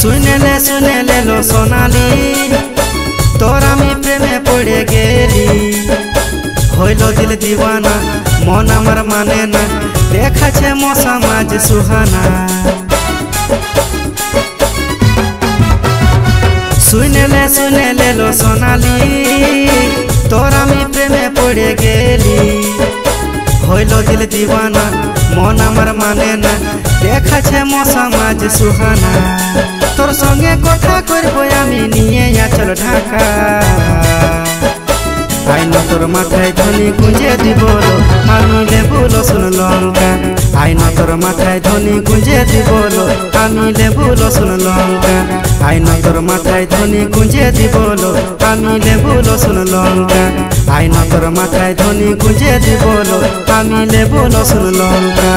শুনেলে লো সোনালি তোর আমি প্রেমে পড়ে গেলি হইল দিল দিওয়ানা মন আমার মানে না দেখাছে মৌসমাজ সুহানা শুনেলে লো সোনালি তোর আমি প্রেমে পড়ে গেলি হইল দিল দিওয়ানা মন আমার মানে না দেখাছে মৌসমাজ সুহানা তোর সঙ্গে কথা করবো আমি নিয়ে আচল ঢাকা আইন তোর মাথায় ধ্বনি গুঁজে দিব আমি লেবু রসুন লঙ্কা আইন তোর মাথায় ধ্বনি গুঁজে দিব আমি লেবু রসুন লঙ্কা আইন তোর মাথায় ধ্বনি গুঁজে দিব আমি লেবু রসুন লঙ্কা আইন তোর মাথায় ধ্বনি গুঁজে দিব আমি লেবু রসুন লঙ্কা।